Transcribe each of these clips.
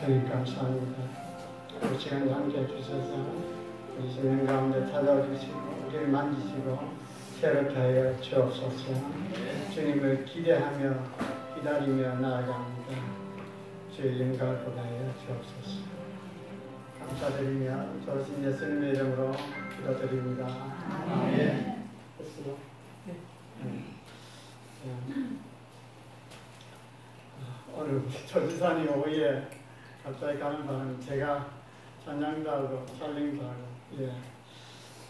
주님 감사합니다. 이 시간 함께 주셔서 우리 주님 가운데 찾아주시고 우리를 만지시고 새롭게 하여 주옵소서. 주님을 기대하며 기다리며 나아갑니다. 주의 영광을 보다하여 주옵소서. 감사드리며 좋으신 예수님의 이름으로 기도드립니다. 아멘. 됐어요? 오늘 조지산이 오후에 갑자기 가는 바람에 제가 찬양도 하고 살림도 하고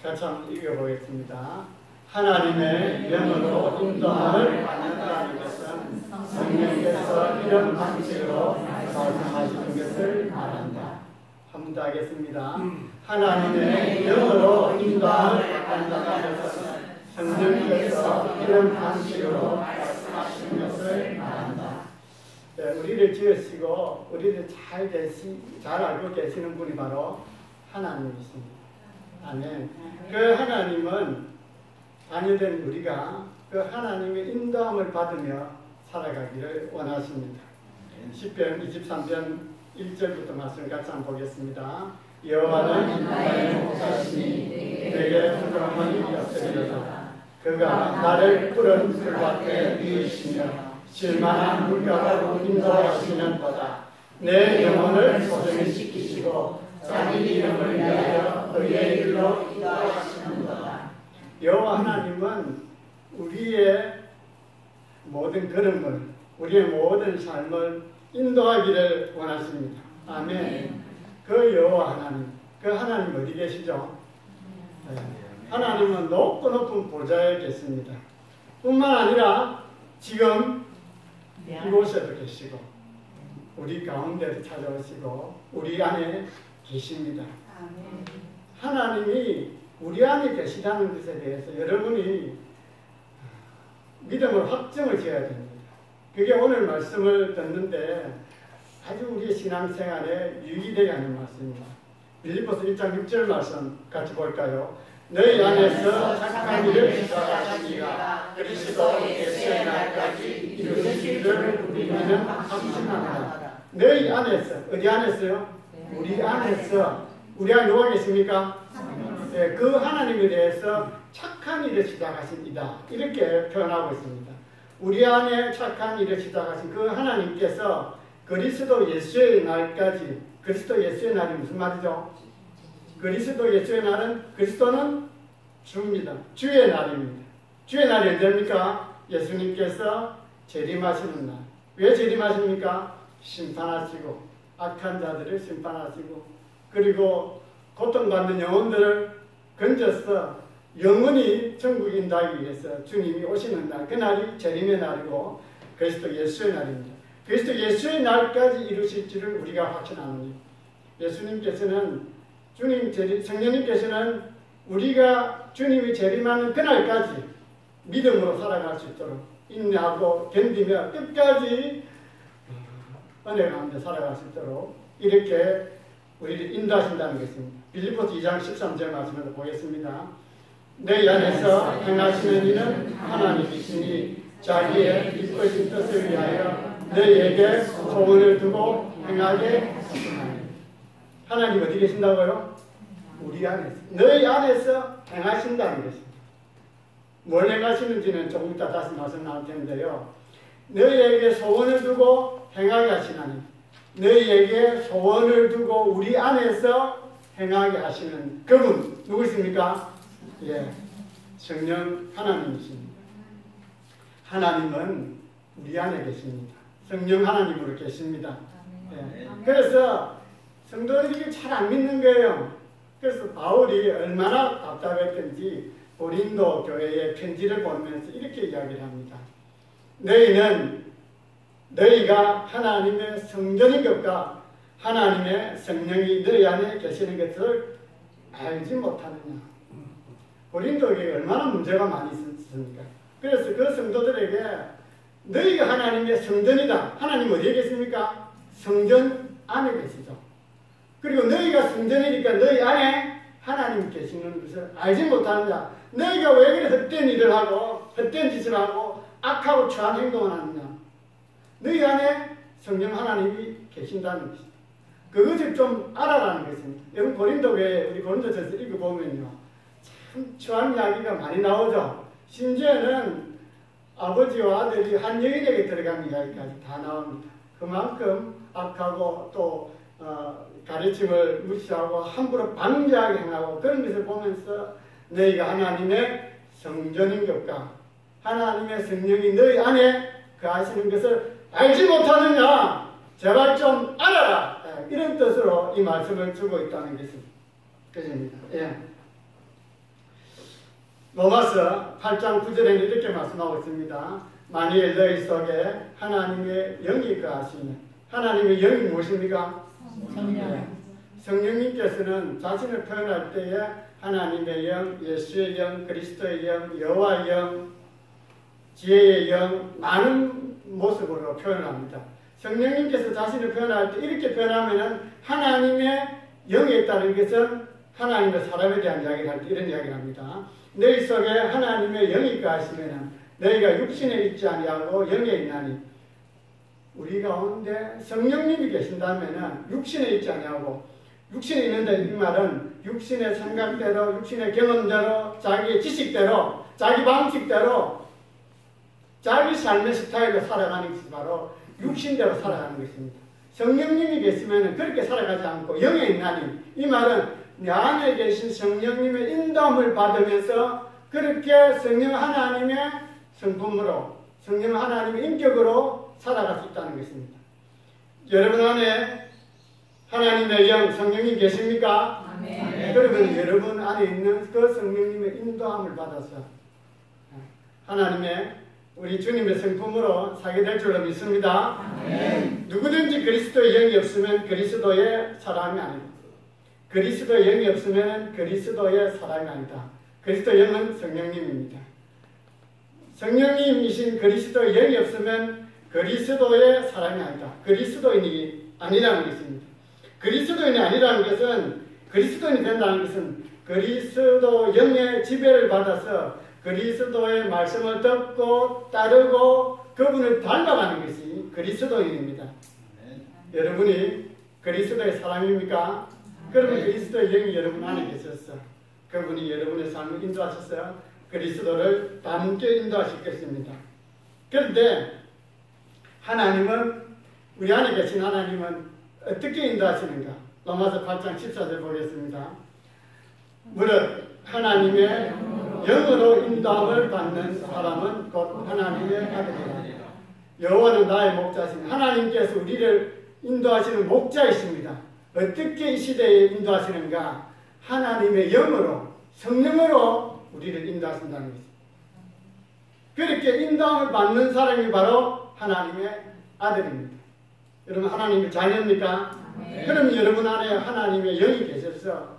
같이 한번 읽어보겠습니다. 하나님의 영으로 인도함을 받는다는 것은 성령께서 이런 방식으로 말씀하시는 것을 말한다. 한 번 더 하겠습니다. 하나님의 영으로 인도함을 받는다는 것은 성령께서 이런 방식으로 말씀하시는 것을 말한다. 네, 우리를 지으시고 우리를 잘 알고 계시는 분이 바로 하나님이십니다. 아멘. 그 하나님은 자녀된 우리가 그 하나님의 인도함을 받으며 살아가기를 원하십니다. 시편 23편 1절부터 말씀을 같이 한번 보겠습니다. 여호와는 나의 목자시니 내게 부끄러움이 없으리로다. 그가 나를 푸른 풀밭에 누이시며 실만한 물가로 인도하시는 보다. 내 영혼을 소중히 지키시고 자기 이름을 위하여 의의 길로 인도하시는 보다. 여호와 하나님은 우리의 모든 걸음을, 우리의 모든 삶을 인도하기를 원하십니다. 아멘. 그 여호와 하나님, 그 하나님 어디 계시죠? 하나님은 높고 높은 보좌에 계십니다. 뿐만 아니라 지금 이곳에도 계시고 우리 가운데도 찾아오시고 우리 안에 계십니다. 하나님이 우리 안에 계시다는 것에 대해서 여러분이 믿음으로 확정을 지어야 됩니다. 그게 오늘 말씀을 듣는데 아주 우리의 신앙생활에 유익이 되게 하는 말씀입니다. 빌립보서 1장 6절 말씀 같이 볼까요? 너희 안에서 착한 일을 시작하시니가 그리스도 예수의 날까지 이루시기를 우리는 확신합니다. 너희 안에서, 어디 안에서요? 우리 안에서. 우리 안에 누가 계십니까? 네, 그 하나님에 대해서 착한 일을 시작하십니다. 이렇게 표현하고 있습니다. 우리 안에 착한 일을 시작하신 그 하나님께서 그리스도 예수의 날까지, 그리스도 예수의 날이 무슨 말이죠? 그리스도 예수의 날은, 그리스도는 주입니다. 주의 날입니다. 주의 날이 언제입니까? 예수님께서 재림하시는 날. 왜 재림하십니까? 심판하시고 악한 자들을 심판하시고 그리고 고통받는 영혼들을 건져서 영원히 천국에 인도하기 위해서 주님이 오시는 날, 그 날이 재림의 날이고 그리스도 예수의 날입니다. 그리스도 예수의 날까지 이루실 줄을 우리가 확신합니다. 예수님께서는 성령님께서는 우리가 주님이 재림하는 그날까지 믿음으로 살아갈 수 있도록 인내하고 견디며 끝까지 은혜 가운데 살아갈 수 있도록 이렇게 우리를 인도하신다는 것입니다. 빌립보서 2장 13절 말씀을 보겠습니다. 내 안에서 행하시는 이는 하나님이시니 자기의 기쁘신 뜻을 위하여 너희에게 소원을 두고 행하게 하시나니. 하나님 어디 계신다고요? 우리 안에서. 너희 안에서 행하신다는 것입니다. 뭘 행하시는지는 조금 이따 다시 말씀 나올 텐데요. 너희에게 소원을 두고 행하게 하시나니. 너희에게 소원을 두고 우리 안에서 행하게 하시는 그분 누구십니까? 예, 성령 하나님이십니다. 하나님은 우리 안에 계십니다. 성령 하나님으로 계십니다. 예. 그래서 성도들이 잘 안 믿는 거예요. 그래서 바울이 얼마나 답답했던지 고린도 교회에 편지를 보내면서 이렇게 이야기를 합니다. 너희가 하나님의 성전인 것과 하나님의 성령이 너희 안에 계시는 것을 알지 못하느냐. 고린도 교회에 얼마나 문제가 많이 있었습니까? 그래서 그 성도들에게 너희가 하나님의 성전이다. 하나님 어디에 계십니까? 성전 안에 계시죠. 그리고 너희가 성전이니까 너희 안에 하나님 계시는 것을 알지 못하느냐. 너희가 왜 그래 헛된 일을 하고 헛된 짓을 하고 악하고 추한 행동을 하느냐. 너희 안에 성령 하나님이 계신다는 것이다. 그것을 좀 알아라는 것입니다. 여러분 고린도교회 우리 고린도전서 읽어보면요. 참 추한 이야기가 많이 나오죠. 심지어는 아버지와 아들이 한 여인에게 들어간 이야기까지 다 나옵니다. 그만큼 악하고 또 가르침을 무시하고 함부로 방자하게 행하고 그런 것을 보면서 너희가 하나님의 성전인 것과 하나님의 성령이 너희 안에 거하시는 것을 알지 못하느냐? 제발 좀 알아라! 이런 뜻으로 이 말씀을 주고 있다는 것입니다. 예. 로마서 8장 9절에는 이렇게 말씀하고 있습니다. 만일 너희 속에 하나님의 영이 거하시면 하나님의 영이 무엇입니까? 성령. 성령님께서는 자신을 표현할 때에 하나님의 영, 예수의 영, 그리스도의 영, 여호와의 영, 지혜의 영 많은 모습으로 표현합니다. 성령님께서 자신을 표현할 때 이렇게 표현하면 하나님의 영에 있다는 것은 하나님의 사람에 대한 이야기를 할 때 이런 이야기를 합니다. 너희 속에 하나님의 영이 거하시면 너희가 육신에 있지 아니하고 영에 있나니 우리 가운데 성령님이 계신다면 육신에 있지 아니하고 육신에 있는다 이 말은 육신의 생각대로 육신의 경험대로 자기의 지식대로 자기 방식대로 자기 삶의 스타일로 살아가는 것이 바로 육신대로 살아가는 것입니다. 성령님이 계시면 그렇게 살아가지 않고 영에 있나니 이 말은 내 안에 계신 성령님의 인도함을 받으면서 그렇게 성령 하나님의 성품으로 성령 하나님의 인격으로 살아갈 수 있다는 것입니다. 여러분 안에 하나님의 영 성령님 계십니까? 아멘. 그러면 여러분 안에 있는 그 성령님의 인도함을 받아서 하나님의 우리 주님의 성품으로 살게 될 줄로 믿습니다. 아멘. 누구든지 그리스도의 영이 없으면 그리스도의 사람이 아니다. 그리스도의 영이 없으면 그리스도의 사람이 아니다. 그리스도의 영은 성령님입니다. 성령님이신 그리스도의 영이 없으면 그리스도의 사람이 아니다. 그리스도인이 아니라는 것입니다. 그리스도인이 아니라는 것은 그리스도인이 된다는 것은 그리스도 영의 지배를 받아서 그리스도의 말씀을 듣고 따르고 그분을 닮아가는 것이 그리스도인입니다. 여러분이 그리스도의 사람입니까? 그러면 그리스도의 영이 여러분 안에 계셨어. 그분이 여러분의 삶을 인도하셨어요. 그리스도를 닮게 인도하실 것입니다. 그런데 하나님은 우리 안에 계신 하나님은 어떻게 인도하시는가? 로마서 8장 14절 보겠습니다. 무릇 하나님의 영으로 인도함을 받는 사람은 곧 하나님의 아들이라. 여호와는 나의 목자시니 하나님께서 우리를 인도하시는 목자이십니다. 어떻게 이 시대에 인도하시는가? 하나님의 영으로 성령으로 우리를 인도하신다는 것입니다. 그렇게 인도함을 받는 사람이 바로 하나님의 아들입니다. 여러분 하나님의 자녀입니까? 네. 그럼 여러분 안에 하나님의 영이 계셔서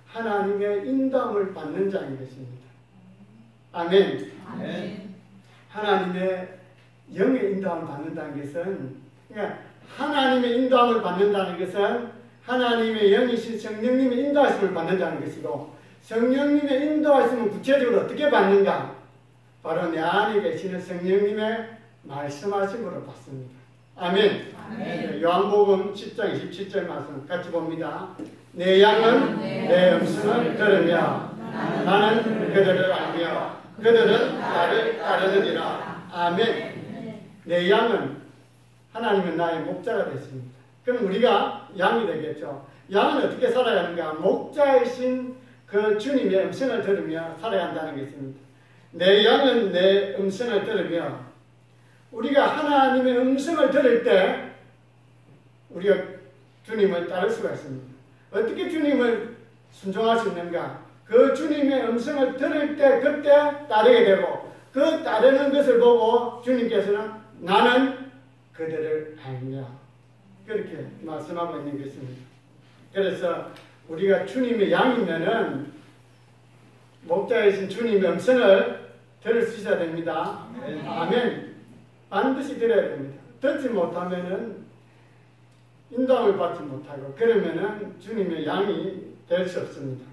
하나님의 인도함을 받는 자인 것입니다. 아멘. 아멘. 하나님의 영의 인도함을 받는다는 것은 그러니까 하나님의 인도함을 받는다는 것은 하나님의 영이신 성령님의 인도하심을 받는다는 것이고 성령님의 인도하심을 구체적으로 어떻게 받는가? 바로 내 안에 계시는 성령님의 말씀하심으로 받습니다. 아멘. 아멘. 요한복음 10장 27절 말씀 같이 봅니다. 내 양은 내 음성을 들으며 나는 그들을 알며 그들은 나를 따르느니라. 아멘. 내 양은 하나님은 나의 목자가 됐습니다. 그럼 우리가 양이 되겠죠. 양은 어떻게 살아가는가? 목자이신 그 주님의 음성을 들으며 살아야 한다는 것입니다. 내 양은 내 음성을 들으며 우리가 하나님의 음성을 들을 때 우리가 주님을 따를 수가 있습니다. 어떻게 주님을 순종할 수 있는가? 그 주님의 음성을 들을 때 그때 따르게 되고 그 따르는 것을 보고 주님께서는 나는 그들을 알며 그렇게 말씀하고 있는 것입니다. 그래서 우리가 주님의 양이면은 목자이신 주님의 음성을 들을 수 있어야 됩니다. 아멘. 반드시 들어야 됩니다. 듣지 못하면은 인도함을 받지 못하고 그러면은 주님의 양이 될 수 없습니다.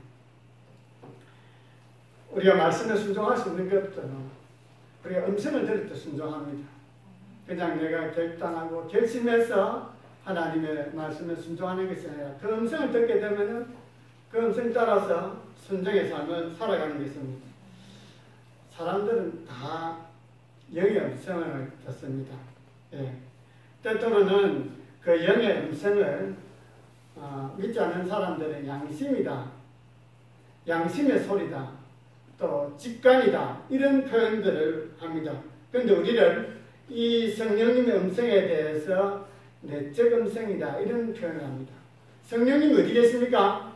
우리가 말씀에 순종할 수 있는 것도 우리가 음성을 들을 때 순종합니다. 그냥 내가 결단하고 결심해서 하나님의 말씀에 순종하는 것이 아니라 그 음성을 듣게 되면은 그 음성 따라서 순종의 삶을 살아가는 것입니다. 사람들은 다 영의 음성을 듣습니다. 예. 때때로는 그 영의 음성을 믿지 않는 사람들은 양심이다, 양심의 소리다, 또 직관이다, 이런 표현들을 합니다. 그런데 우리는 이 성령님의 음성에 대해서 내적 음성이다, 이런 표현을 합니다. 성령님 어디 계십니까?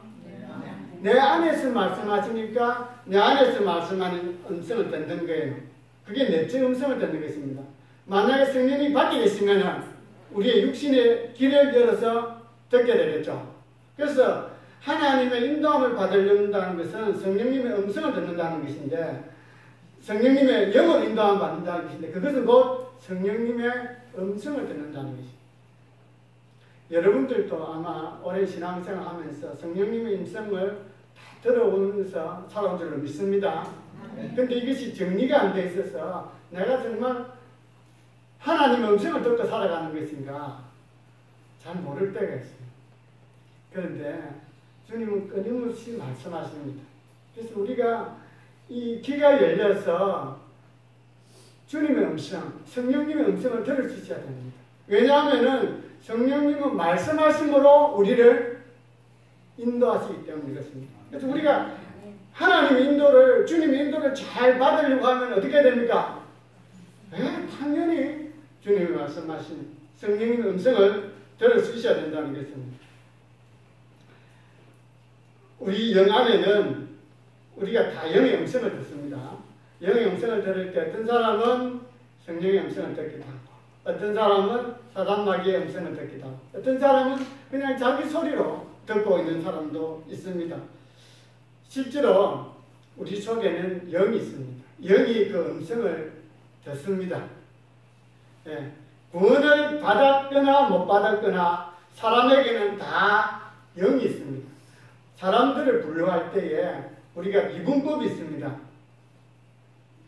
내 안에서 말씀하시니까 내 안에서 말씀하는 음성을 듣는 거예요. 그게 내적 음성을 듣는 것입니다. 만약에 성령이 밖에 계시면 우리의 육신의 길을 열어서 듣게 되겠죠. 그래서 하나님의 인도함을 받으려는 것은 성령님의 음성을 듣는다는 것인데, 성령님의 영을 인도함을 받는다는 것인데, 그것은 곧 성령님의 음성을 듣는다는 것입니다. 여러분들도 아마 오랜 신앙생활 하면서 성령님의 음성을 다 들어오면서 살아온 줄로 믿습니다. 그런데 이것이 정리가 안 돼 있어서 내가 정말 하나님의 음성을 듣고 살아가는 것인가 잘 모를 때가 있어요. 그런데 주님은 끊임없이 말씀하십니다. 그래서 우리가 이 귀가 열려서 주님의 음성, 성령님의 음성을 들을 수 있어야 됩니다. 왜냐하면 성령님은 말씀하심으로 우리를 인도하시기 때문에 그렇습니다. 그래서 우리가 하나님의 인도를, 주님의 인도를 잘 받으려고 하면 어떻게 됩니까? 당연히 주님이 말씀하신 성령님의 음성을 들을 수 있어야 된다는 것입니다. 우리 영 안에는 우리가 다 영의 음성을 듣습니다. 영의 음성을 들을 때 어떤 사람은 성령의 음성을 듣기도 하고, 어떤 사람은 사단 마귀의 음성을 듣기도 하고, 어떤 사람은 그냥 자기 소리로 듣고 있는 사람도 있습니다. 실제로 우리 속에는 영이 있습니다. 영이 그 음성을 듣습니다. 예. 구원을 받았거나 못 받았거나 사람에게는 다 영이 있습니다. 사람들을 분류할 때에 우리가 미분법이 있습니다.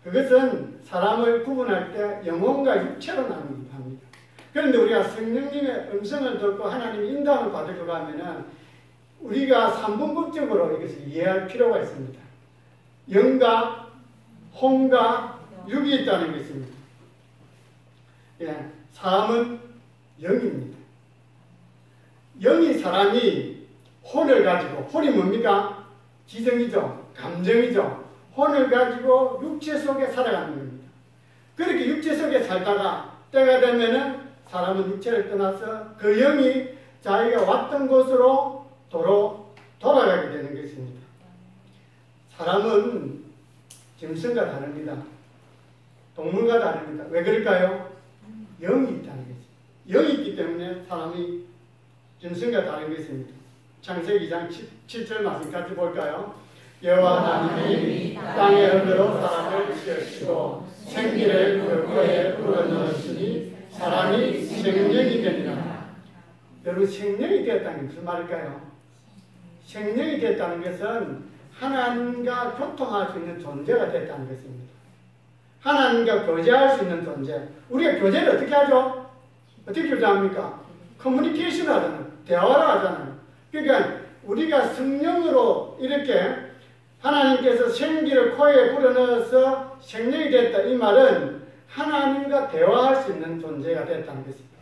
그것은 사람을 구분할 때 영혼과 육체로 나누기도 합니다. 그런데 우리가 성령님의 음성을 듣고 하나님의 인도함을 받으려고 하면은 우리가 삼분법적으로 이것을 이해할 필요가 있습니다. 영과 혼과 육이 있다는 것입니다. 예, 사람은 영입니다. 영이 사람이 혼을 가지고, 혼이 뭡니까? 지성이죠. 감정이죠. 혼을 가지고 육체 속에 살아가는 겁니다. 그렇게 육체 속에 살다가 때가 되면은 사람은 육체를 떠나서 그 영이 자기가 왔던 곳으로 돌아가게 되는 것입니다. 사람은 짐승과 다릅니다. 동물과 다릅니다. 왜 그럴까요? 영이 있다는 거죠. 영이 있기 때문에 사람이 짐승과 다른 것입니다. 창세기 2장 7절 말씀 같이 볼까요? 여호와 하나님이 땅의 흙으로 사람을 지으시고 생기를 그 코에 불어넣으시니 사람이 생명이 되니라. 여러분, 생명이 되었다는 게 무슨 말일까요? 생명이 됐다는 것은 하나님과 교통할 수 있는 존재가 됐다는 것입니다. 하나님과 교제할 수 있는 존재. 우리가 교제를 어떻게 하죠? 어떻게 교제합니까? 커뮤니케이션을 하잖아요. 대화를 하잖아요. 그러니까 우리가 성령으로 이렇게 하나님께서 생기를 코에 불어넣어서 생명이 됐다. 이 말은 하나님과 대화할 수 있는 존재가 됐다는 것입니다.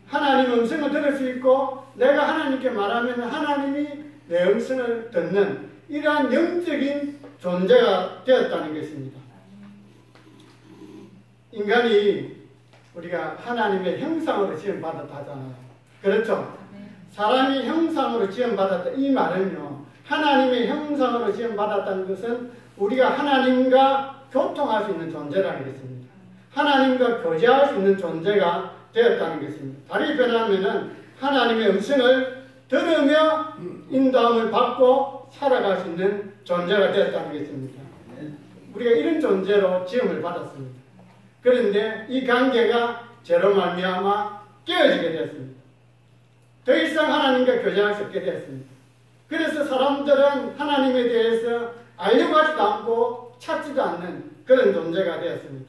하나님 음성을 들을 수 있고 내가 하나님께 말하면 하나님이 내 음성을 듣는 이러한 영적인 존재가 되었다는 것입니다. 인간이 우리가 하나님의 형상으로 지음받았다잖아요. 그렇죠? 사람이 형상으로 지음받았다. 이 말은요, 하나님의 형상으로 지음받았다는 것은 우리가 하나님과 교통할 수 있는 존재라는 것입니다. 하나님과 교제할 수 있는 존재가 되었다는 것입니다. 다르게 표현하면 하나님의 음성을 들으며 인도함을 받고 살아갈 수 있는 존재가 되었다는 것입니다. 우리가 이런 존재로 지음을 받았습니다. 그런데 이 관계가 죄로 말미암아 깨어지게 되었습니다. 더 이상 하나님과 교제할 수 없게 되었습니다. 그래서 사람들은 하나님에 대해서 알려고 하지도 않고 찾지도 않는 그런 존재가 되었습니다.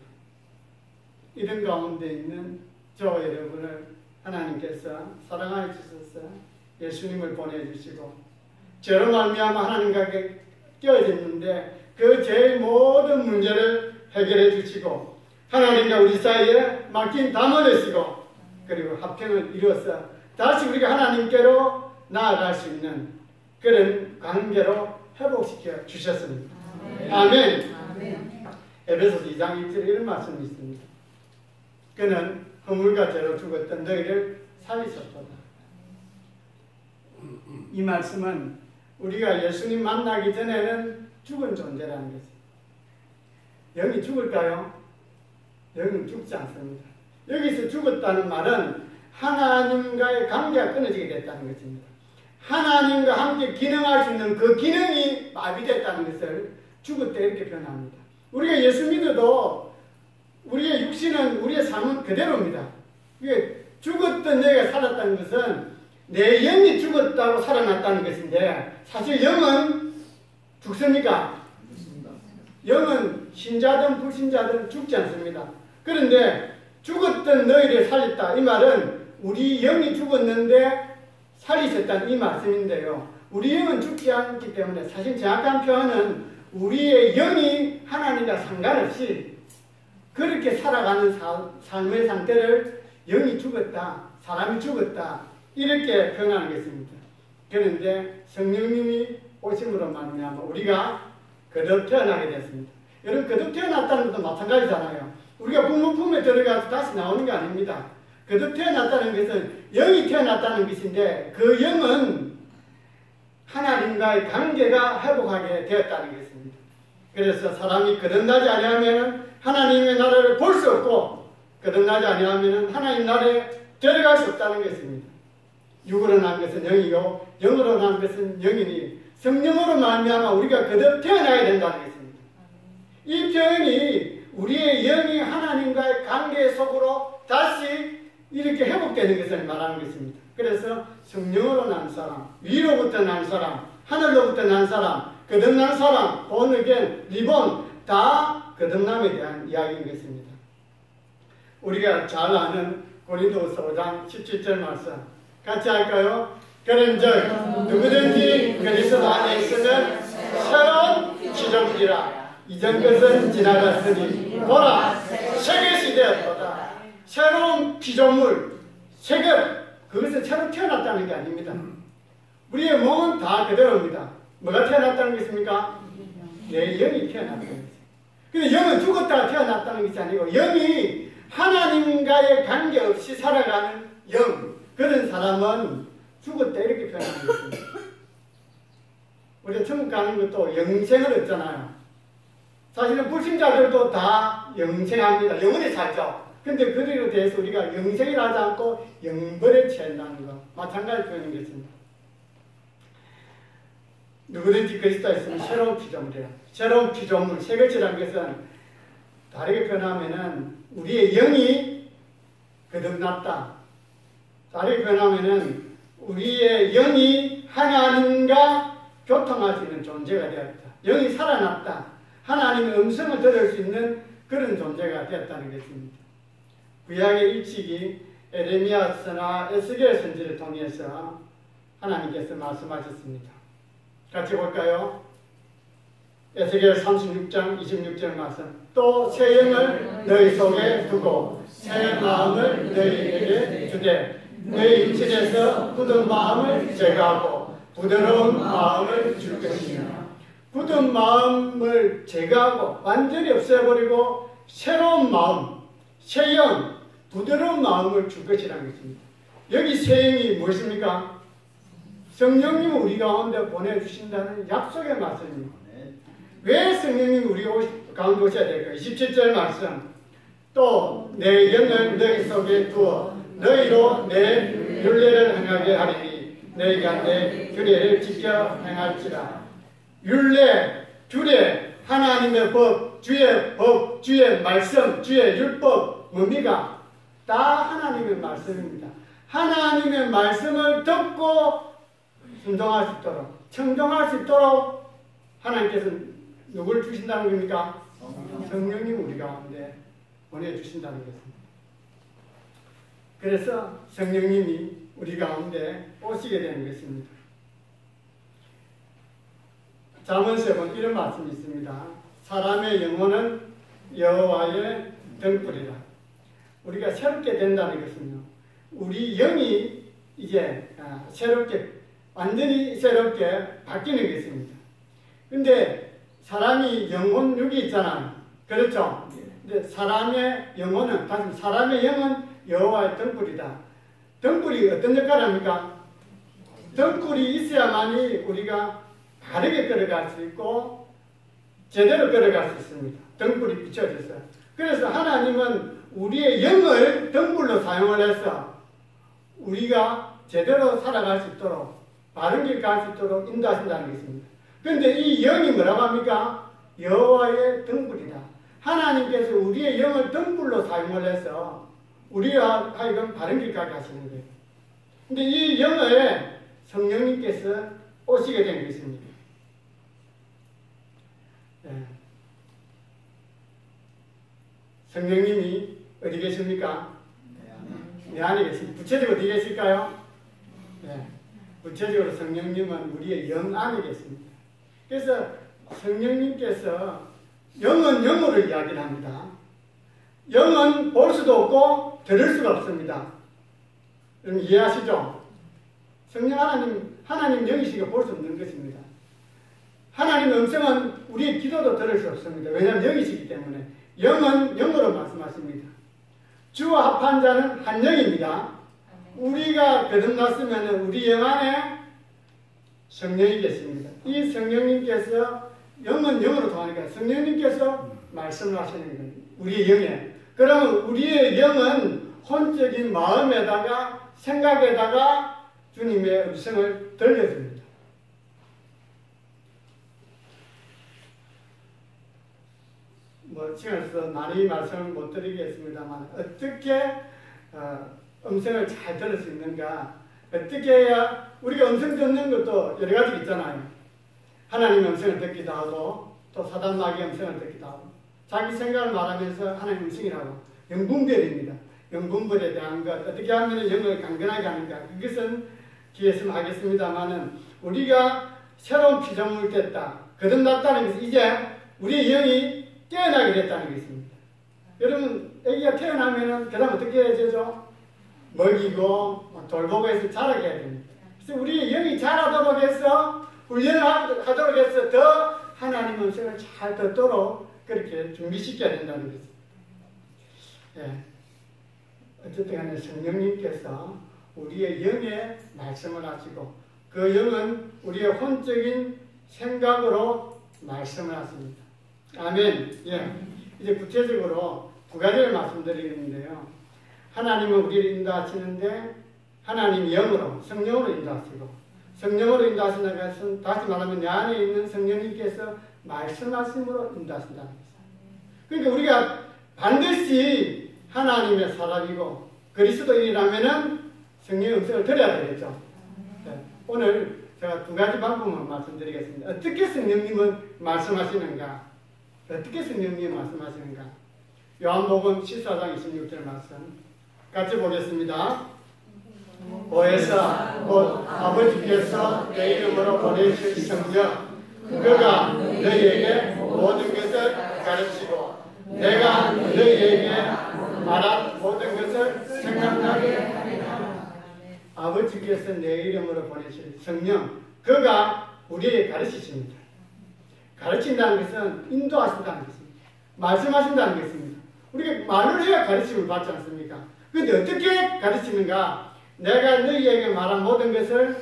이런 가운데 있는 저와 여러분을 하나님께서 사랑하여 주셔서 예수님을 보내주시고 죄로 말미암아 하나님과 껴있는데 그 죄의 모든 문제를 해결해 주시고 하나님과 우리 사이에 맡긴 담을 내시고 그리고 합평을 이루어서 다시 우리가 하나님께로 나아갈 수 있는 그런 관계로 회복시켜 주셨습니다. 아멘. 에베소서 2장 1절에 이런 말씀이 있습니다. 그는 허물과 죄로 죽었던 너희를 살리셨도다. 이 말씀은 우리가 예수님 만나기 전에는 죽은 존재라는 것입니다. 영이 죽을까요? 영은 죽지 않습니다. 여기서 죽었다는 말은 하나님과의 관계가 끊어지게 됐다는 것입니다. 하나님과 함께 기능할 수 있는 그 기능이 마비됐다는 것을 죽었다 이렇게 표현합니다. 우리가 예수 믿어도 우리의 육신은 우리의 삶은 그대로입니다. 죽었던 너희가 살았다는 것은 내 영이 죽었다고 살아났다는 것인데 사실 영은 죽습니까? 영은 신자든 불신자든 죽지 않습니다. 그런데 죽었던 너희를 살렸다. 이 말은 우리 영이 죽었는데 살리셨다는 이 말씀인데요. 우리 영은 죽지 않기 때문에 사실 정확한 표현은 우리의 영이 하나님과 상관없이 그렇게 살아가는 삶의 상태를 영이 죽었다, 사람이 죽었다 이렇게 표현하는 것입니다. 그런데 성령님이 오심으로 말미암아 우리가 거듭 태어나게 됐습니다. 여러분 거듭 태어났다는 것도 마찬가지잖아요. 우리가 부모 품에 들어가서 다시 나오는 게 아닙니다. 거듭 태어났다는 것은 영이 태어났다는 것인데 그 영은 하나님과의 관계가 회복하게 되었다는 것입니다. 그래서 사람이 거듭나지 아니하면 하나님의 나라를 볼 수 없고 거듭나지 아니하면 하나님 나라에 들어갈 수 없다는 것입니다. 육으로 난 것은 영이요 영으로 난 것은 영이니 성령으로 말미암아 우리가 거듭 태어나야 된다는 것입니다. 이 표현이 우리의 영이 하나님과의 관계 속으로 다시 이렇게 회복되는 것을 말하는 것입니다. 그래서 성령으로 난 사람, 위로부터 난 사람, 하늘로부터 난 사람, 거듭난 사람, 본어겐, 리본 다 거듭남에 대한 이야기인 것입니다. 우리가 잘 아는 고린도후서 5장 17절 말씀 같이 할까요? 그런즉 누구든지 그리스도 안에 있으면 새로운 피조물이라 이전 것은 지나갔으니 보라 새 것이 되었도다. 새로운 피조물, 새 것, 그것은 새로 태어났다는 게 아닙니다. 우리의 몸은 다 그대로입니다. 뭐가 태어났다는 것입니까? 내 영이 태어났다는 것입니다. 근데 영은 죽었다가 태어났다는 것이 아니고 영이 하나님과의 관계없이 살아가는 영, 그런 사람은 죽었다 이렇게 표현하는 것입니다. 우리가 천국 가는 것도 영생을 얻잖아요. 사실은 불신자들도 다 영생합니다. 영원히 살죠. 근데 그들에 대해서 우리가 영생을 하지 않고 영벌에 취한다는 것 마찬가지 표현인 것입니다. 누구든지 그리스도에 있으면 새로운 피조물이라. 새로운 피조물, 새 것이라는 것은 다르게 표현하면은 우리의 영이 거듭났다. 다르게 표현하면은 우리의 영이 하나님과 교통할 수 있는 존재가 되었다. 영이 살아났다. 하나님의 음성을 들을 수 있는 그런 존재가 되었다는 것입니다. 구약의 일찍이 에레미야서나 에스겔 선지를 통해서 하나님께서 말씀하셨습니다. 같이 볼까요? 에스겔 36장 26절 말씀. 또 새 영을 너희 속에 두고 새 마음을 너희에게 주되 너희 육신에서 굳은 마음을 제거하고 부드러운 마음을 줄 것이며 굳은 마음을 제거하고 완전히 없애버리고 새로운 마음, 새 영, 부드러운 마음을 줄 것이라는 것입니다. 여기 새 영이 무엇입니까? 성령님을 우리 가운데 보내주신다는 약속의 말씀입니다. 왜 성령님이 우리 가운데 오셔야 될까요? 27절 말씀. 또 내 영을 너희 속에 두어 너희로 내 율례를 행하게 하리니 너희가 내 규례를 지켜 행할지라. 율례, 규례, 하나님의 법, 주의 말씀, 주의 율법 뭡니까? 다 하나님의 말씀입니다. 하나님의 말씀을 듣고 순종할 수 있도록, 청종할 수 있도록 하나님께서 누구를 주신다는 겁니까? 성령님 우리 가운데 보내주신다는 것입니다. 그래서 성령님이 우리 가운데 오시게 되는 것입니다. 잠언서에 보면 이런 말씀이 있습니다. 사람의 영혼은 여호와의 등불이라. 우리가 새롭게 된다는 것은요, 우리 영이 이제 새롭게, 완전히 새롭게 바뀌는 것입니다. 근데 사람이 영혼 육이 있잖아요. 그렇죠? 근데 사람의 영혼은, 다시 사람의 영은 여호와의 등불이다. 등불이 어떤 역할을 합니까? 등불이 있어야만이 우리가 바르게 걸어갈 수 있고 제대로 걸어갈 수 있습니다. 등불이 비춰져서. 그래서 하나님은 우리의 영을 등불로 사용을 해서 우리가 제대로 살아갈 수 있도록, 바른 길 갈 수 있도록 인도하신다는 것입니다. 그런데 이 영이 뭐라고 합니까? 여호와의 등불이다. 하나님께서 우리의 영을 등불로 사용을 해서 우리와 하여금 바른 길 가게 하시는 거예요. 근데 이 영에 성령님께서 오시게 된 것입니다. 네. 성령님이 어디 계십니까? 내 안에 계십니다. 구체적으로 어디 계실까요? 네. 구체적으로 성령님은 우리의 영 안에 계십니다. 그래서 성령님께서 영은 영으로 이야기를 합니다. 영은 볼 수도 없고 들을 수가 없습니다. 여러분 이해하시죠? 성령 하나님 영이시가 볼 수 없는 것입니다. 하나님의 음성은 우리의 기도도 들을 수 없습니다. 왜냐하면 영이시기 때문에. 영은 영으로 말씀하십니다. 주와 합한 자는 한 영입니다. 우리가 거듭났으면 우리 영 안에 성령이 계십니다. 이 성령님께서 영은 영으로 통하니까 성령님께서 말씀을 하시는 거예요. 우리의 영에. 그러면 우리의 영은 혼적인 마음에다가 생각에다가 주님의 음성을 들려줍니다. 시간에서 많이 말씀을 못 드리겠습니다만 어떻게 음성을 잘 들을 수 있는가, 어떻게 해야 우리가 음성 듣는 것도 여러 가지 있잖아요. 하나님의 음성을 듣기도 하고 또 사단 마귀의 음성을 듣기도 하고 자기 생각을 말하면서 하나님의 음성이라고 영분별입니다. 영분별에 대한 것 어떻게 하면 영을 강건하게 하는가, 그것은 뒤에서 하겠습니다만은 우리가 새로운 피조물이 됐다, 거듭났다는 것은 이제 우리의 영이 깨어나게 됐다는 것입니다. 여러분 애기가 태어나면은 그 다음 어떻게 해야 되죠? 먹이고 돌보고 해서 자라게 해야 됩니다. 그래서 우리의 영이 자라도록 해서 훈련을 하도록 해서 더 하나님 음성을 잘 듣도록 그렇게 준비시켜야 된다는 것입니다. 예. 어쨌든 간에 성령님께서 우리의 영에 말씀을 하시고 그 영은 우리의 혼적인 생각으로 말씀을 하십니다. 아멘. 예. 이제 구체적으로 두 가지를 말씀드리는데요. 하나님은 우리를 인도하시는데 하나님 영으로, 성령으로 인도하시고 성령으로 인도하신다는 것은 다시 말하면 내 안에 있는 성령님께서 말씀하심으로 인도하신다는 것입니다. 그러니까 우리가 반드시 하나님의 사람이고 그리스도인이라면은 성령의 음성을 들어야 되겠죠. 네. 오늘 제가 두 가지 방법만 말씀드리겠습니다. 어떻게 성령님은 말씀하시는가? 어떻게 성령님이 말씀하시는가? 요한복음 14장 26절 말씀 같이 보겠습니다. 보혜사 곧 아버지께서 내 이름으로 보내실 성령 그가 너희에게 모든 것을 가르치고 내가 너희에게 말한 모든 것을 생각나게 하리라. 아버지께서 내 이름으로 보내실 성령 그가 우리에게 가르치십니다. 가르친다는 것은 인도하신다는 것입니다. 말씀하신다는 것입니다. 우리가 말을 해야 가르침을 받지 않습니까? 그런데 어떻게 가르치는가? 내가 너희에게 말한 모든 것을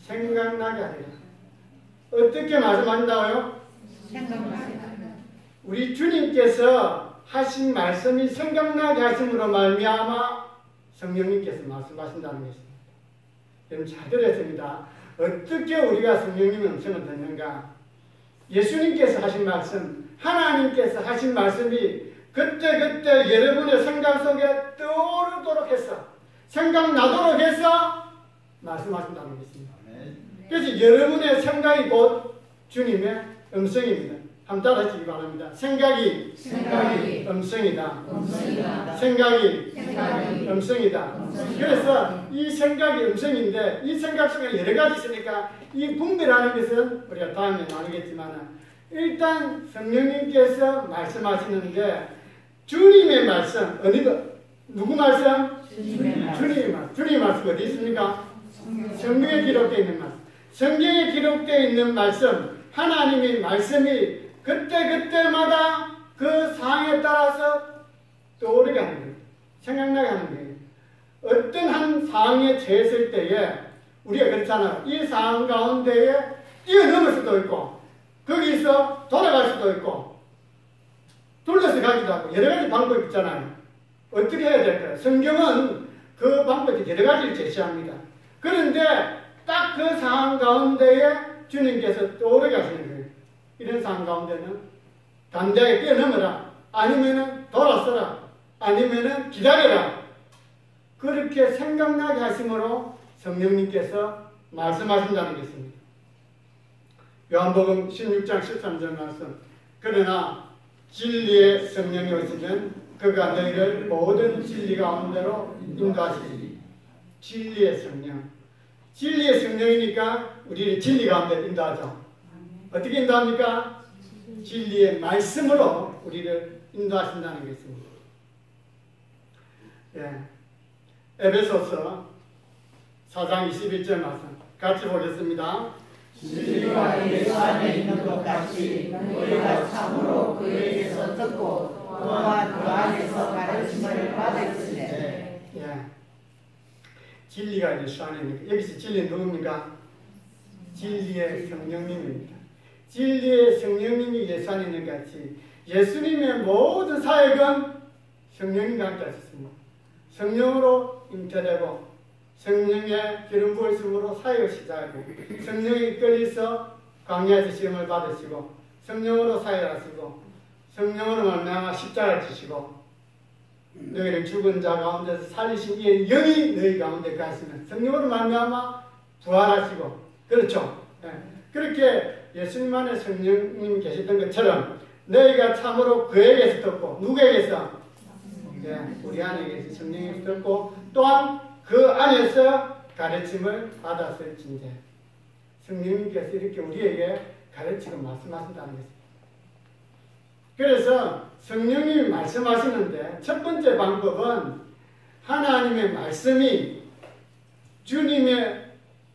생각나게 하리라. 어떻게 말씀하신다고요? 생각나게. 우리 주님께서 하신 말씀이 생각나게 하심으로 말미암아 성령님께서 말씀하신다는 것입니다. 여러분 잘 들었습니다. 어떻게 우리가 성령님의 음성을 듣는가? 예수님께서 하신 말씀, 하나님께서 하신 말씀이 그때그때 여러분의 생각 속에 떠오르도록 해서 생각나도록 해서 말씀하신다는 것입니다. 그래서 여러분의 생각이 곧 주님의 음성입니다. 한번 따라하시기 바랍니다. 생각이 음성이다. 생각이 생각이 음성이다. 그래서 이 생각이 음성인데 이 생각 속에 여러 가지 있으니까 이 분별하는 것은 우리가 다음에 나누겠지만 일단 성령님께서 말씀하시는데 주님의 말씀 누구 말씀? 주님의 말씀. 주님의 말씀 어디 있습니까? 성경에 기록되어 있는 말씀. 성경에 기록되어 있는 말씀 하나님의 말씀이 그때마다 그 상황에 따라서 떠오르게 하는 거예요. 생각나게 하는 거예요. 어떤 한 상황에 처했을 때에 우리가 그렇잖아요. 이 상황 가운데에 뛰어넘을 수도 있고 거기서 돌아갈 수도 있고 돌려서 가기도 하고 여러 가지 방법이 있잖아요. 어떻게 해야 될까요? 성경은 그 방법이 여러 가지를 제시합니다. 그런데 딱 그 상황 가운데에 주님께서 떠오르게 하시는 거예요. 이런 상황 가운데는 담대하게 뛰어넘어라. 아니면은 돌아서라. 아니면은 기다려라. 그렇게 생각나게 하심으로 성령님께서 말씀하신다는 것입니다. 요한복음 16장 13절 말씀. 그러나 진리의 성령이 오시면 그가 너희를 모든 진리 가운데로 인도하시리니. 진리의 성령. 진리의 성령이니까 우리를 진리 가운데 인도하죠. 어떻게 인도합니까? 진리의 말씀으로 우리를 인도하신다는 것입니다. 예. 에베소서 4장 21절 말씀 같이 보겠습니다. 진리가 예수 안에 있는 것 같이 우리가 참으로 그에게서 듣고 또한 그 안에서 가르침을 받았으니. 예. 진리가 예수 안에 있는 것. 여기서 진리는 누굽니까? 진리의 성령님입니다. 진리의 성령님이 예수 안에 있는 것 같이 예수님의 모든 사역은 성령님과 함께 하셨습니다. 성령으로 잉태되고 성령의 기름 부으심으로 사역을 시작하고 성령에 이끌려서 광야에서 시험을 받으시고 성령으로 사역하시고 성령으로 말미암아 십자가를 지시고 너희를 죽은 자 가운데서 살리신 이의 영이 너희 가운데 가시면 성령으로 말미암아 부활하시고 그렇죠. 네. 그렇게 예수님 안에 성령님이 계셨던 것처럼 너희가 참으로 그에게서 듣고 누구에게서? 네. 우리 안에 계신 성령에게서 듣고 또한 그 안에서 가르침을 받았을진데 성령님께서 이렇게 우리에게 가르치고 말씀하신다는 것입니다. 그래서 성령님이 말씀하시는데 첫 번째 방법은 하나님의 말씀이 주님의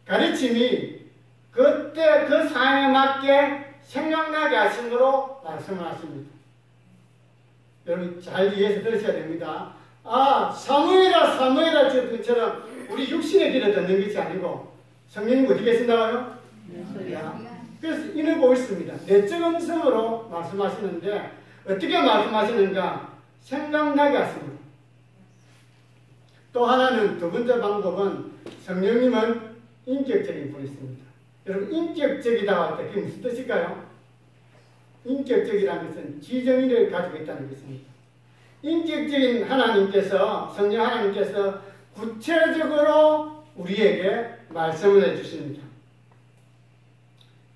가르침이 그때 그 상황에 맞게 생각나게 하심으로 말씀을 하십니다. 여러분 잘 이해해서 들으셔야 됩니다. 사무엘아 저처럼 우리 육신의 길을 듣는 것이 아니고 성령님 어디 계신다고요? 그래서 이를 보고 있습니다. 내적 음성으로 말씀하시는데 어떻게 말씀하시는가? 생각나게 하십니다. 또 하나는 두 번째 방법은 성령님은 인격적인 분이십니다. 여러분 인격적이다 할 때 그게 무슨 뜻일까요? 인격적이라는 것은 지정의를 가지고 있다는 것입니다. 인격적인 하나님께서 성령 하나님께서 구체적으로 우리에게 말씀을 해주십니다.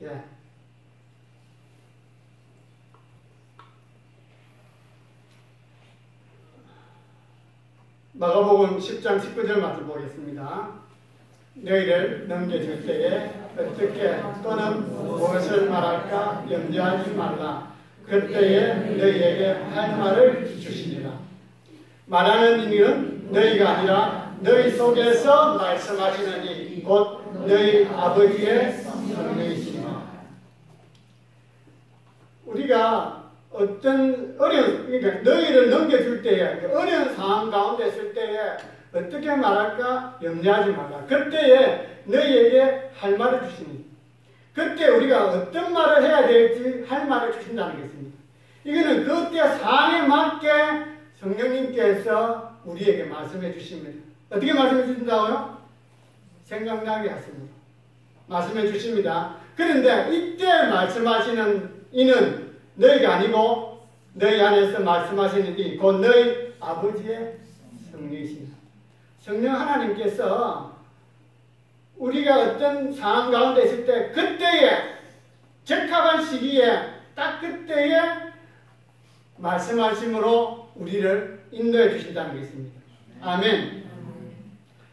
예. 마가복음 10장 19절 말씀 보겠습니다. 너희를 넘겨줄 때에 어떻게 또는 무엇을 말할까 염려하지 말라. 그때에 너희에게 할 말을 주시리라. 말하는 이는 너희가 아니라 너희 속에서 말씀하시는 이 곧 너희 아버지의 성령이시니라. 우리가 어떤 그러니까 너희를 넘겨줄 때에 어려운 상황 가운데 있을 때에 어떻게 말할까 염려하지 말라. 그때에 너희에게 할 말을 주시니 그때 우리가 어떤 말을 해야 될지 할 말을 주신다는 것입니다. 이거는 그때 상황에 맞게 성령님께서 우리에게 말씀해 주십니다. 어떻게 말씀해 주신다고요? 생각나게 하십니다. 말씀해 주십니다. 그런데 이때 말씀하시는 이는 너희가 아니고 너희 안에서 말씀하시는 이 곧 너희 아버지의 성령이십니다. 성령 하나님께서 우리가 어떤 상황 가운데 있을 때 그때에 적합한 시기에 딱 그때에 말씀하심으로 우리를 인도해 주신다는 것입니다. 아멘.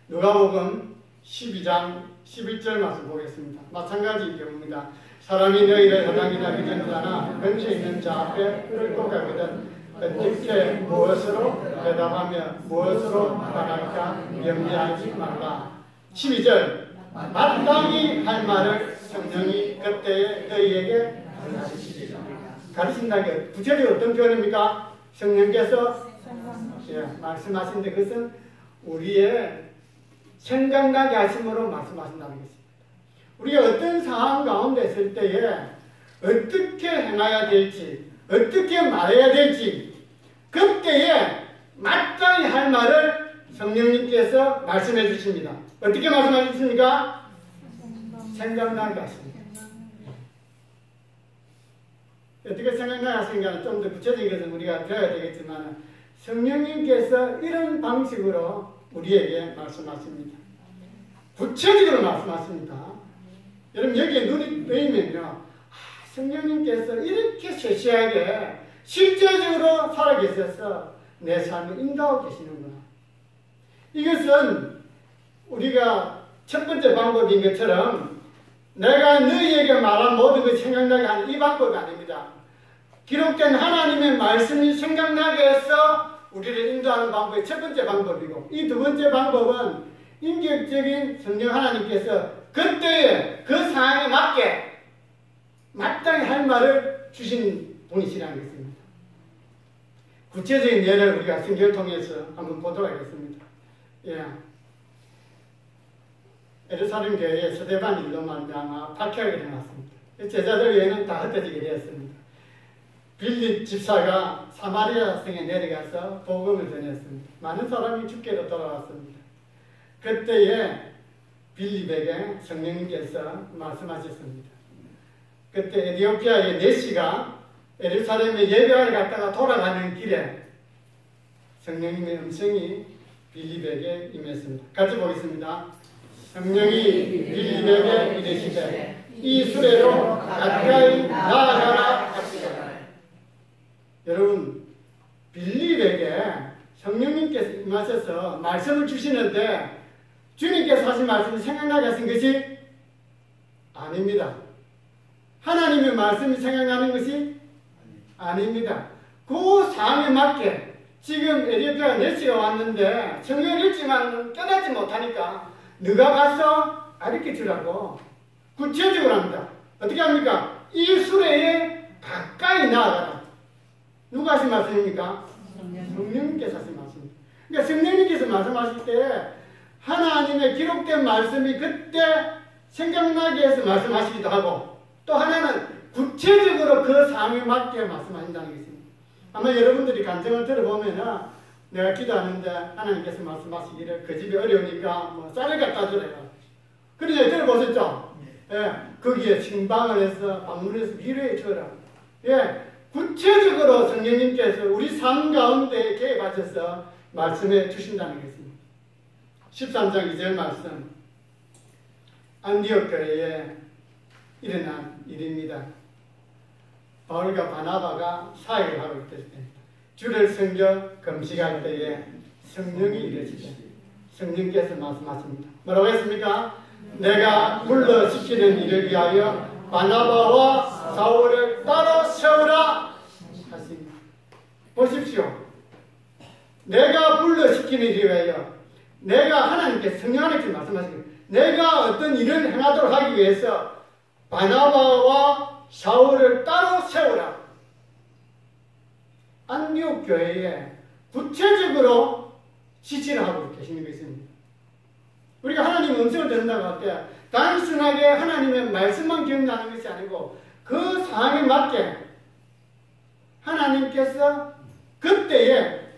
누가복음 12장 11절 말씀 보겠습니다. 마찬가지 경우입니다. 사람이 너희를 회당이나 기전을 하나 근처에 있는 자 앞에 끌고 가거든 어떻게 무엇으로 대답하며 무엇으로 말할까 염려하지 말라. 12절 마땅히 할 말을 성령이 그때에 너희에게 가르친다는 게 구체적으로 어떤 표현입니까? 성령께서 말씀하시는데 그것은 우리의 생각나게 하심으로 말씀하신다는 것입니다. 우리가 어떤 상황 가운데 있을 때에 어떻게 행해야 될지 어떻게 말해야 될지 그때에 마땅히 할 말을 성령님께서 말씀해 주십니다. 어떻게 말씀하셨습니까? 생각나게 하십니다. 어떻게 생각나게 하시는가는 좀 더 구체적인 것은 우리가 배워야 되겠지만 성령님께서 이런 방식으로 우리에게 말씀하십니다. 구체적으로 말씀하십니다. 여러분 여기에 눈이 뜨이면요, 성령님께서 이렇게 세세하게 실제적으로 살아계셔서 내 삶을 인도하고 계시는구나. 이것은 우리가 첫 번째 방법인 것처럼 내가 너희에게 말한 모든 것이 생각나게 하는 이 방법이 아닙니다. 기록된 하나님의 말씀이 생각나게 해서 우리를 인도하는 방법이 첫 번째 방법이고, 이 두 번째 방법은 인격적인 성령 하나님께서 그때의 그 상황에 맞게 마땅히 할 말을 주신 분이시라는 것입니다. 구체적인 예를 우리가 성경을 통해서 한번 보도록 하겠습니다. 예루살렘 교회에 스데반 일로 말미암아 박해하게 되었습니다. 제자들 외에는 다 흩어지게 되었습니다. 빌립 집사가 사마리아 성에 내려가서 복음을 전했습니다. 많은 사람이 주께로 돌아왔습니다. 그때에 빌립에게 성령님께서 말씀하셨습니다. 그때 에티오피아의 네시가 예루살렘에 예배하러 갔다가 돌아가는 길에 성령님의 음성이 빌립에게 임했습니다. 같이 보겠습니다. 성령이 빌립에게 이르시되 이 수레로 가까이 나아가라 하시더라. 여러분, 빌립에게 성령님께서 임하셔서 말씀을 주시는데 주님께서 하신 말씀이 생각나게 하신 것이 아닙니다. 하나님의 말씀이 생각나는 것이 아닙니다. 그 상황에 맞게 지금 에티오피아 네시가 왔는데 성경을 읽지만 깨닫지 못하니까 네가 가서 가르쳐주라고 구체적으로 합니다. 어떻게 합니까? 이 수레에 가까이 나아가라. 누가 하신 말씀입니까? 성령님께서 하신 말씀입니다. 그러니까 성령님께서 말씀하실 때 하나님의 기록된 말씀이 그때 생각나게 해서 말씀하시기도 하고, 또 하나는 구체적으로 그 상황에 맞게 말씀하신다는 것입니다. 아마 여러분들이 간증을 들어보면 내가 기도하는데 하나님께서 말씀하시기를 그 집이 어려우니까 뭐 쌀을 갖다 주래요. 그러죠? 들어보셨죠? 거기에 신방을 해서 방문해서 위로해 주라. 구체적으로 성령님께서 우리 삶 가운데 개입하셔서 말씀해 주신다는 것입니다. 13장 2절 말씀, 안디옥 교회에 일어난 일입니다. 바울과 바나바가 사역을 하고 있을 때 주를 섬겨 금식할 때에 성령이 이르시되 성령께서 말씀하십니다. 뭐라고 했습니까? 내가 불러시키는 일을 위하여 바나바와 사울을 따로 세우라 하십니다. 보십시오. 내가 불러시키는 일을 위하여, 내가 하나님께 성령 하나님께 말씀하십니다. 내가 어떤 일을 행하도록 하기 위해서 바나바와 사울을 따로 세우라. 안디옥 교회에 구체적으로 지시를 하고 계시는 것입니다. 우리가 하나님의 음성을 듣는다고 할 때 단순하게 하나님의 말씀만 기억나는 것이 아니고 그 상황에 맞게 하나님께서 그때에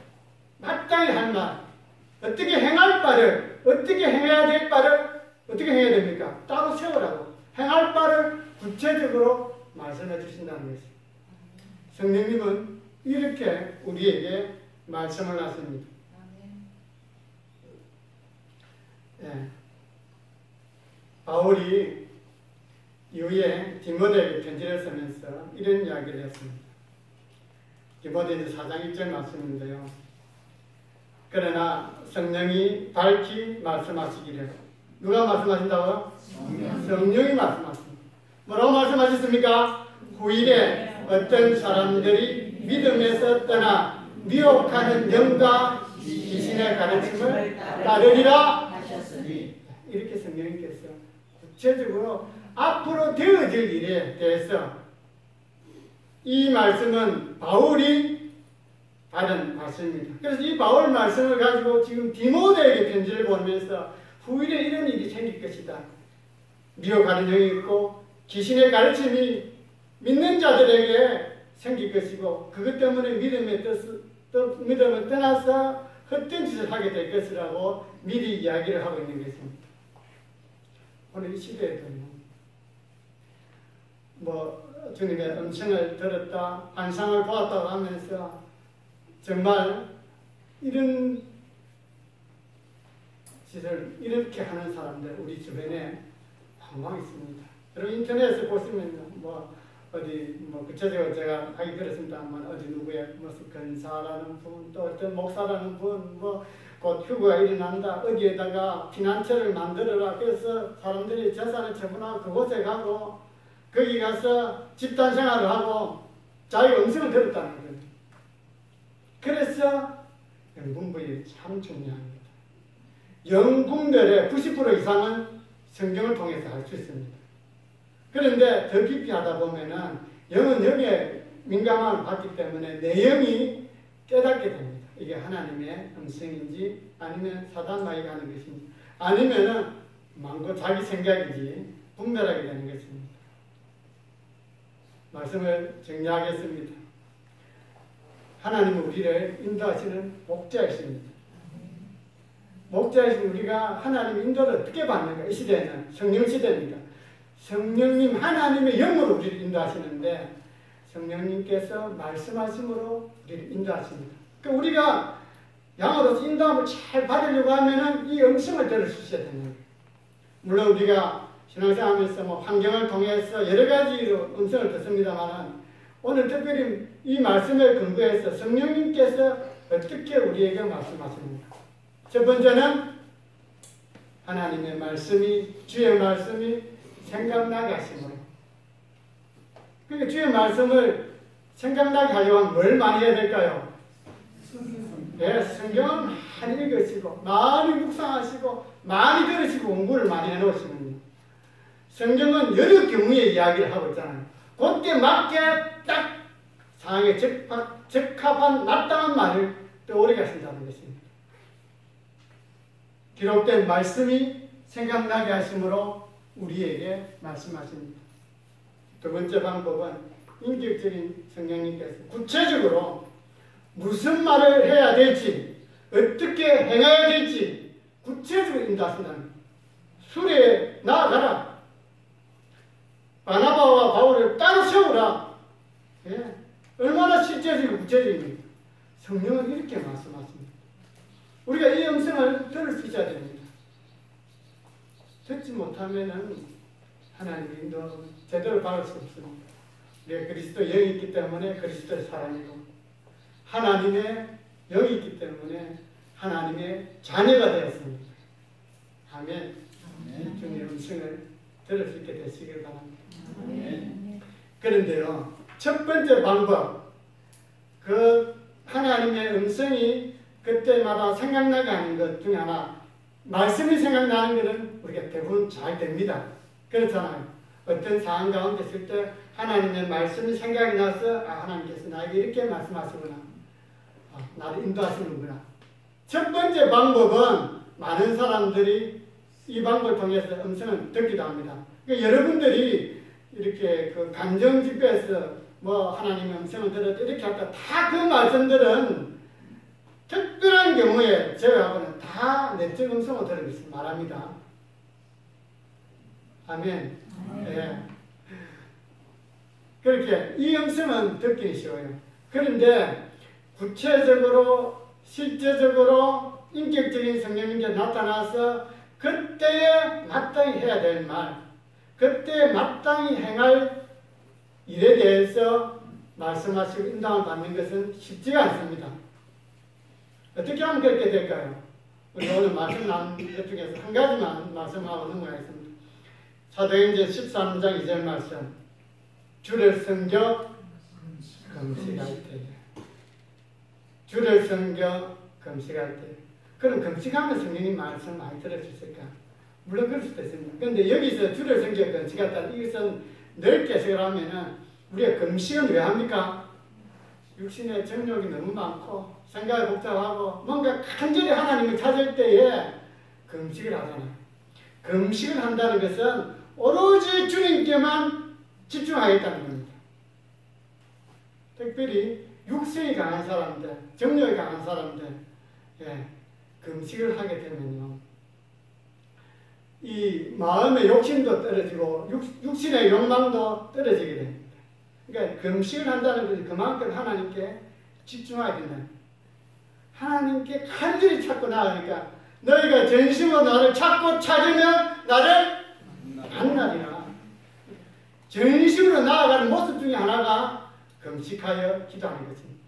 마땅히 할 말, 어떻게 행할 바를, 어떻게 행해야 될 바를 어떻게 해야 됩니까? 따로 세우라고 행할 바를 구체적으로 말씀해 주신다는 것입니다. 성령님은 이렇게 우리에게 말씀을 하십니다. 바울이 이후에 디모데에게 편지를 쓰면서 이런 이야기를 했습니다. 디모데서 4장 1절 말씀인데요. 그러나 성령이 밝히 말씀하시기를. 누가 말씀하신다고요? 성령이 말씀하십니다. 뭐라고 말씀하셨습니까? 후일에 어떤 사람들이 믿음에서 떠나 미혹하는 영과 귀신의 가르침을 따르리라 하셨으니, 이렇게 성령님께서 구체적으로 앞으로 되어질 일에 대해서 이 말씀은 바울이 받은 말씀입니다. 그래서 이 바울 말씀을 가지고 지금 디모데에게 편지를 보내면서 후일에 이런 일이 생길 것이다. 미혹하는 영이 있고 귀신의 가르침이 믿는 자들에게 생길 것이고, 그것 때문에 믿음을 떠나서 헛된 짓을 하게 될 것이라고 미리 이야기를 하고 있는 것입니다. 오늘 이 시대에도 주님의 음성을 들었다, 환상을 보았다고 하면서 정말 이런 짓을 이렇게 하는 사람들 우리 주변에 항상 있습니다. 여러분 인터넷에 보시면 구체적으로 제가 하기 그렇습니다만 어디 누구의 무슨 근사라는 분, 또 어떤 목사라는 분, 곧 휴거가 일어난다, 어디에다가 피난처를 만들어라, 그래서 사람들이 재산을 처분하고 그곳에 가고 거기 가서 집단 생활을 하고 자기가 음성을 들었다는 거예요. 그래서 영분별이 참 중요합니다. 영분별의 90% 이상은 성경을 통해서 알 수 있습니다. 그런데 더 깊이 하다 보면은 영은 영에 민감함을 받기 때문에 내 영이 깨닫게 됩니다. 이게 하나님의 음성인지 아니면 사단마귀가 하는 것인지 아니면은 망고 자기 생각이지 분별하게 되는 것입니다. 말씀을 정리하겠습니다. 하나님은 우리를 인도하시는 목자이십니다. 목자이신 우리가 하나님의 인도를 어떻게 받는가? 이 시대는 성령 시대입니다. 성령님 하나님의 영으로 우리를 인도하시는데 성령님께서 말씀하심으로 우리를 인도하십니다. 그러니까 우리가 양으로서 인도함을 잘 받으려고 하면은 이 음성을 들을 수 있어야 되는 거예요. 물론 우리가 신앙생활하면서 환경을 통해서 여러 가지로 음성을 듣습니다만 오늘 특별히 이 말씀에 근거해서 성령님께서 어떻게 우리에게 말씀하십니까? 첫 번째는 하나님의 말씀이, 주의 말씀이 생각나게 하심으로. 그러니까 주의 말씀을 생각나게 하려면 뭘 많이 해야 될까요? 네, 성경을 많이 읽으시고 많이 묵상하시고 많이 들으시고 공부를 많이 해놓으시면 성경은 여러 경우의 이야기를 하고 있잖아요. 그때 맞게 딱 상황에 적합한 마땅한 말을 떠오르게 하신다는 것입니다. 기록된 말씀이 생각나게 하심으로 우리에게 말씀하십니다. 두 번째 방법은 인격적인 성령님께서 구체적으로 무슨 말을 해야 될지, 어떻게 행해야 될지 구체적으로 인도하신다는 거예요. 수레에 나아가라. 바나바와 바울을 따로 세우라. 예. 얼마나 실제적이고 구체적입니까? 성령은 이렇게 말씀하십니다. 우리가 이 음성을 들을 수 있어야 됩니다. 듣지 못하면은 하나님의 인도 제대로 받을 수 없습니다. 우리가 그리스도 영이 있기 때문에 그리스도의 사람이고 하나님의 영이 있기 때문에 하나님의 자녀가 되었습니다. 아멘. 주님의 음성을 들을 수 있게 되시길 바랍니다. 그런데요, 첫 번째 방법, 그 하나님의 음성이 그때마다 생각나게 하는 것 중에 하나, 말씀이 생각나는 것은 우리가 대부분 잘 됩니다. 그렇잖아요. 어떤 상황 가운데 있을 때 하나님의 말씀이 생각이 나서 하나님께서 나에게 이렇게 말씀하시구나, 나를 인도하시는구나. 첫 번째 방법은 많은 사람들이 이 방법을 통해서 음성을 듣기도 합니다. 그러니까 여러분들이 이렇게 그 감정 집회에서 하나님의 음성을 들었다 이렇게 할까, 다 그 말씀들은 특별한 경우에 제외하고는 다 내적 음성을 들으면서 말합니다. 아멘. 네. 그렇게 이 음성은 듣기 쉬워요. 그런데 구체적으로 실제적으로 인격적인 성령님께 나타나서 그때에 마땅히 해야 될 말, 그때 마땅히 행할 일에 대해서 말씀하시고 인도함을 받는 것은 쉽지가 않습니다. 어떻게 하면 그렇게 될까요? 우리 오늘 말씀 나눈 것 중에서 한 가지만 말씀하고 넘어가겠습니다. 사도행전 13장 2절 말씀. 주를 섬겨 금식할 때. 주를 섬겨 금식할 때. 그럼 금식하면 성령님 말씀 많이 들어주실까? 물론 그럴 수도 있습니다. 그런데 여기서 주를 섬겨 금식할 때 이것은 넓게 해석을 하면은 우리가 금식은 왜 합니까? 육신의 정욕이 너무 많고 생각이 복잡하고 뭔가 간절히 하나님을 찾을 때에 금식을 하잖아요. 금식을 한다는 것은 오로지 주님께만 집중하겠다는 겁니다. 특별히 육성이 강한 사람들, 정욕이 강한 사람들, 금식을 하게 되면요, 이 마음의 욕심도 떨어지고 육신의 욕망도 떨어지게 됩니다. 그러니까 금식을 한다는 것은 그만큼 하나님께 집중하게 된다. 하나님께 간절히 찾고 나가니까 너희가 전심으로 나를 찾고 찾으면 나를 만나리라. 전심으로 나아가는 모습 중에 하나가 금식하여 기도하는 것입니다.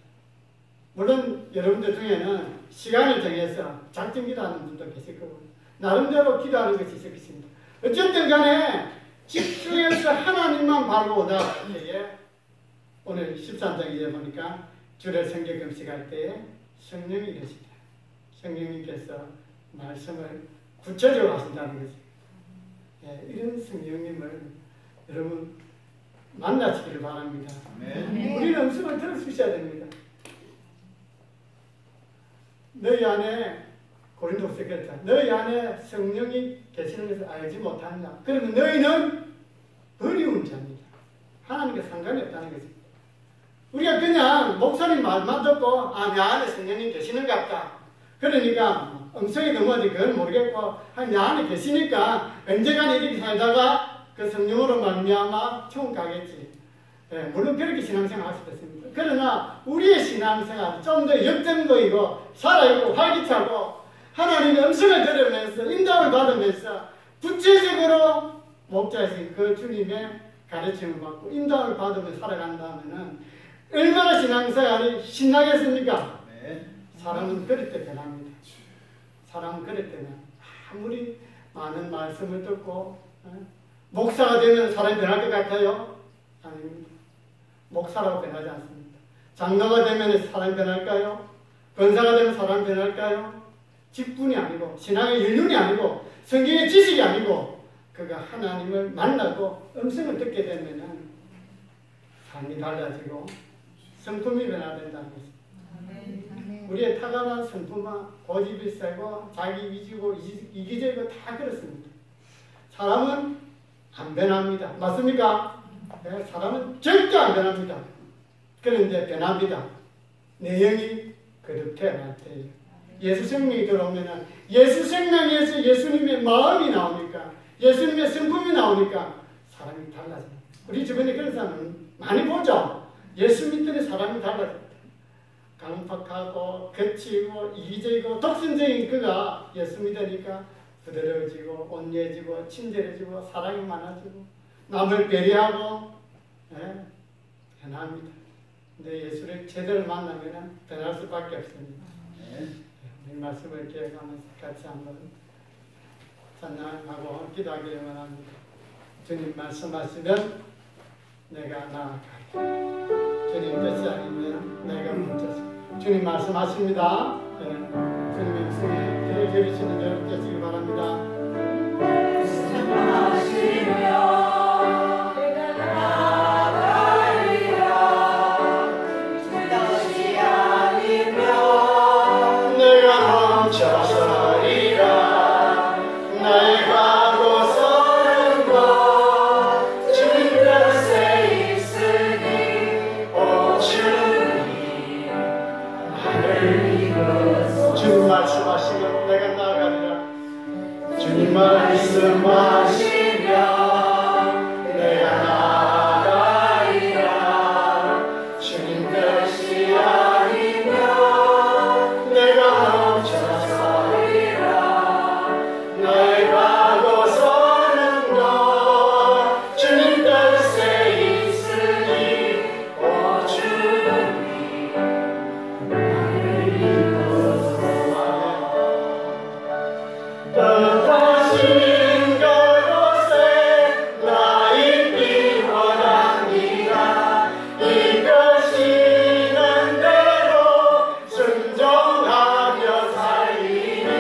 물론 여러분들 중에는 시간을 정해서 작정 기도하는 분도 계실 거고 나름대로 기도하는 것이 있을 것입니다. 어쨌든 간에 집중해서 하나님만 바라보다 오늘 13장에 보니까 주를 섬겨 금식할 때에 성령이 이러시다. 성령님께서 말씀을 구체적으로 하신다는 거죠. 이런 성령님을 여러분 만나시기를 바랍니다. 우리는 음성을 들을 수 있어야 됩니다. 너희 안에 고린도후서 그랬다. 너희 안에 성령이 계시는 것을 알지 못하느냐. 그러면 너희는 어려운 자입니다. 하나님과 상관이 없다는 거죠. 우리가 그냥 목사님 말만 듣고 내 안에 성령님 계시는가 보다. 그러니까 음성이 넘어지 그건 모르겠고 내 안에 계시니까 언젠가 이렇게 살다가 그 성령으로 말미암아 천국 가겠지. 물론 그렇게 신앙생활 할 수도 있습니다. 그러나 우리의 신앙생활 좀 더 역점적이고 살아있고 활기차고 하나님의 음성을 들으면서 인도를 받으면서 구체적으로 목자이신 그 주님의 가르침을 받고 인도를 받으며 살아간다면 얼마나 신앙생활이 신나겠습니까? 사람은 그럴 때 변합니다. 사람은 그럴 때는 아무리 많은 말씀을 듣고 목사가 되면 사람이 변할 것 같아요? 아닙니다. 목사라고 변하지 않습니다. 장로가 되면 사람이 변할까요? 권사가 되면 사람이 변할까요? 직분이 아니고 신앙의 연륜이 아니고 성경의 지식이 아니고 그가 하나님을 만나고 음성을 듣게 되면 삶이 달라지고 성품이 변화된다는 것입니다. 우리의 타고난 성품은 고집이 세고 자기 위주고 이기적이고 다 그렇습니다. 사람은 안 변합니다. 맞습니까? 네, 사람은 절대 안 변합니다. 그런데 변합니다. 내 영이 거듭해 날 때예요. 예수 생명이 들어오면 예수 생명에서 예수님의 마음이 나오니까 예수님의 성품이 나오니까 사람이 달라집니다. 우리 주변에 그런 사람은 많이 보죠. 예수 믿더니 사람이 달라집니다. 강팍하고 거치고 이기적이고 독선적인 그가 예수 믿으니까 부드러워지고 온유해지고 친절해지고 사랑이 많아지고 남을 배려하고 변합니다. 근데 예수를 제대로 만나면 변할 수밖에 없습니다. 이 말씀을 기억하면서 같이 한번 찬양하고 기도하기를 원합니다. 주님 말씀하시면 내가 나아갈게. 주님 뜻이 아니면 내가 멈춰서. 주님 말씀하십니다. 주님의 음성에 귀를 기울이시는 여러분 되시기 바랍니다. 말씀하시면 내가 나아가리라. 주님 뜻이 아니면 내가 멈춰서리라. 나의 가고서는 것 주님 뜻에 있으니 오 주님 나를 이끌어서 뜻하신 그곳에 나 있기 원합니다. 이끄시는 대로 순종하며 살리니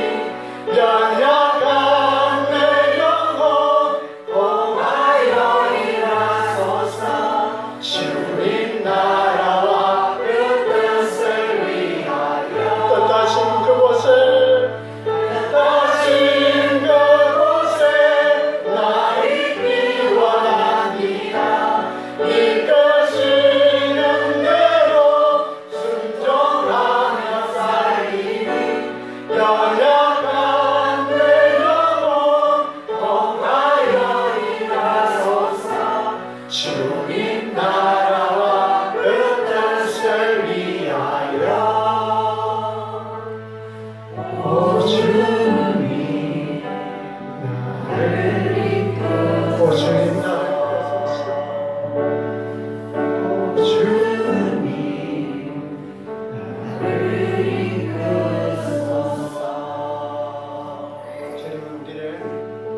연약한 내 영혼 봉하여 일하소서. 주님 나라와 그 뜻을 위하여 뜻하신 그곳에 나 있기 원합니다. 이끄시는 대로 순종하며 살리니 연약한 내 영혼 봉하여 일하소서. 주님 나라와 그 뜻을 위하여. 오 주님 나를 이끄소서. 오 주님 나를 이끄소서. 오 주님 나를 이끄소서. 주님은 우리를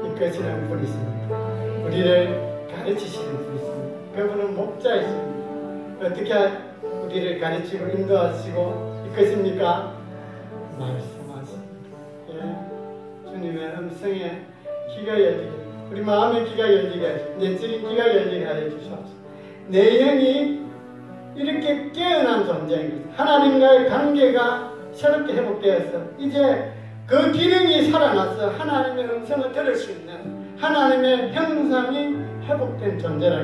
이끄시는 분이십니다. 우리를 가르치시는 분이십니다. 그분은 목자이십니다. 어떻게 우리를 가르치고 인도하시고 이끄십니까? 말씀하십니다. 예. 주님의 음성에 귀가 열리게, 우리 마음의 귀가 열리게 하시고 내적인 귀가 열리게 하여 주시옵소서. 내 영이 이렇게 깨어난 존재인 것입니다. 하나님과의 관계가 새롭게 회복되어서 이제 그 기능이 살아나서 하나님의 음성을 들을 수 있는 하나님의 형상이 회복된 존재라.